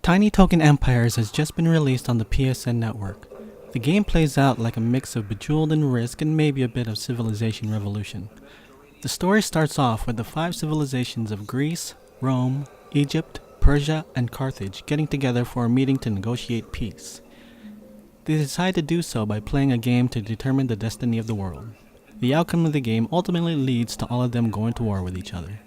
Tiny Token Empires has just been released on the PSN network. The game plays out like a mix of Bejeweled and Risk and maybe a bit of Civilization Revolution. The story starts off with the 5 civilizations of Greece, Rome, Egypt, Persia, and Carthage getting together for a meeting to negotiate peace. They decide to do so by playing a game to determine the destiny of the world. The outcome of the game ultimately leads to all of them going to war with each other.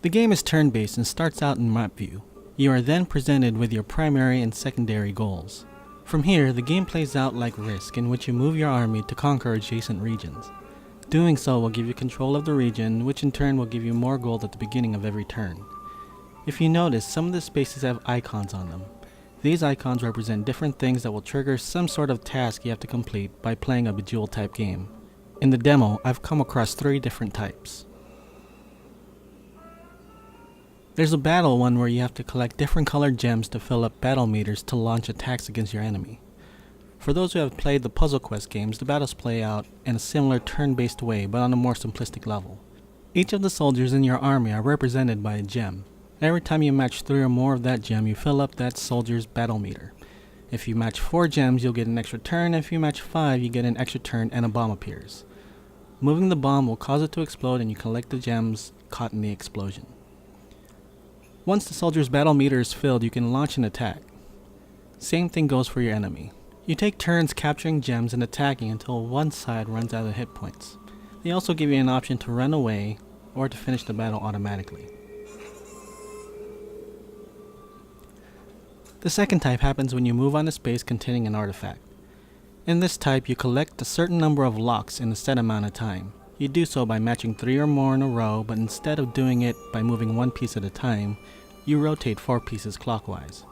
The game is turn-based and starts out in map view. You are then presented with your primary and secondary goals. From here, the game plays out like Risk, in which you move your army to conquer adjacent regions. Doing so will give you control of the region, which in turn will give you more gold at the beginning of every turn. If you notice, some of the spaces have icons on them. These icons represent different things that will trigger some sort of task you have to complete by playing a Bejeweled type game. In the demo, I've come across 3 different types. There's a battle one where you have to collect different colored gems to fill up battle meters to launch attacks against your enemy. For those who have played the Puzzle Quest games, the battles play out in a similar turn-based way but on a more simplistic level. Each of the soldiers in your army are represented by a gem. Every time you match 3 or more of that gem, you fill up that soldier's battle meter. If you match 4 gems, you'll get an extra turn, and if you match 5, you get an extra turn and a bomb appears. Moving the bomb will cause it to explode and you collect the gems caught in the explosion. Once the soldier's battle meter is filled, you can launch an attack. Same thing goes for your enemy. You take turns capturing gems and attacking until one side runs out of hit points. They also give you an option to run away or to finish the battle automatically. The second type happens when you move on a space containing an artifact. In this type, you collect a certain number of locks in a set amount of time. You do so by matching 3 or more in a row, but instead of doing it by moving 1 piece at a time, you rotate 4 pieces clockwise.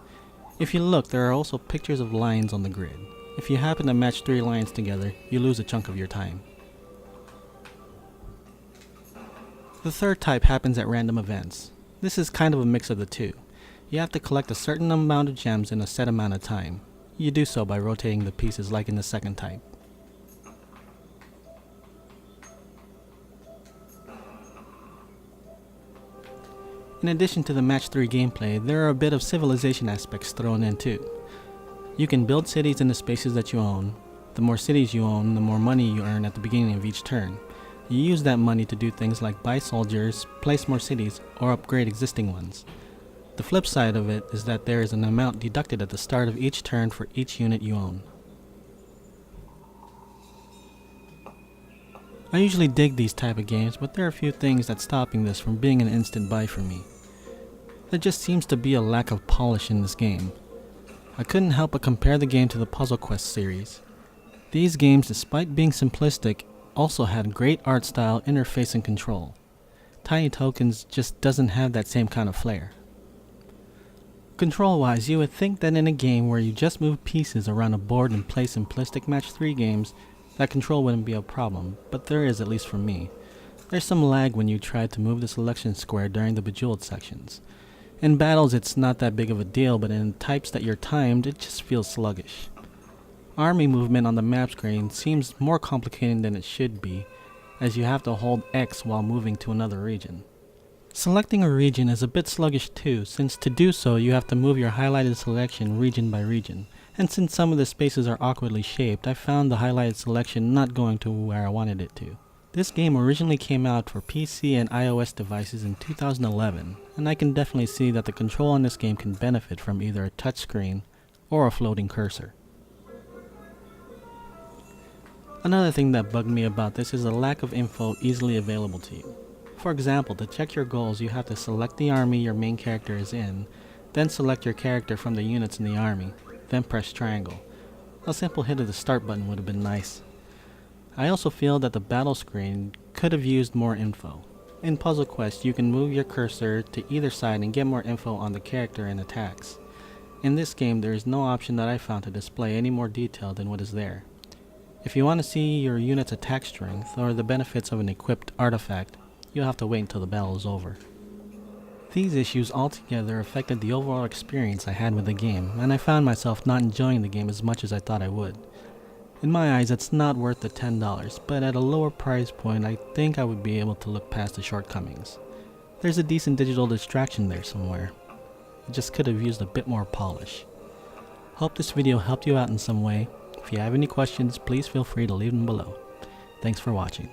If you look, there are also pictures of lines on the grid. If you happen to match 3 lines together, you lose a chunk of your time. The third type happens at random events. This is kind of a mix of the two. You have to collect a certain amount of gems in a set amount of time. You do so by rotating the pieces like in the second type. In addition to the match 3 gameplay, there are a bit of civilization aspects thrown in too. You can build cities in the spaces that you own. The more cities you own, the more money you earn at the beginning of each turn. You use that money to do things like buy soldiers, place more cities, or upgrade existing ones. The flip side of it is that there is an amount deducted at the start of each turn for each unit you own. I usually dig these type of games, but there are a few things that's stopping this from being an instant buy for me. There just seems to be a lack of polish in this game. I couldn't help but compare the game to the Puzzle Quest series. These games, despite being simplistic, also had great art style, interface, and control. Tiny Tokens just doesn't have that same kind of flair. Control-wise, you would think that in a game where you just move pieces around a board and play simplistic match 3 games, that control wouldn't be a problem, but there is, at least for me. There's some lag when you try to move the selection square during the Bejeweled sections. In battles it's not that big of a deal, but in types that you're timed, it just feels sluggish. Army movement on the map screen seems more complicated than it should be, as you have to hold X while moving to another region. Selecting a region is a bit sluggish too, since to do so you have to move your highlighted selection region by region, and since some of the spaces are awkwardly shaped, I found the highlighted selection not going to where I wanted it to. This game originally came out for PC and iOS devices in 2011, and I can definitely see that the control on this game can benefit from either a touchscreen or a floating cursor. Another thing that bugged me about this is the lack of info easily available to you. For example, to check your goals, you have to select the army your main character is in, then select your character from the units in the army, then press triangle. A simple hit of the start button would have been nice. I also feel that the battle screen could have used more info. In Puzzle Quest, you can move your cursor to either side and get more info on the character and attacks. In this game, there is no option that I found to display any more detail than what is there. If you want to see your unit's attack strength or the benefits of an equipped artifact, you'll have to wait until the battle is over. These issues altogether affected the overall experience I had with the game, and I found myself not enjoying the game as much as I thought I would. In my eyes, it's not worth the $10, but at a lower price point, I think I would be able to look past the shortcomings. There's a decent digital distraction there somewhere. It just could have used a bit more polish. Hope this video helped you out in some way. If you have any questions, please feel free to leave them below. Thanks for watching.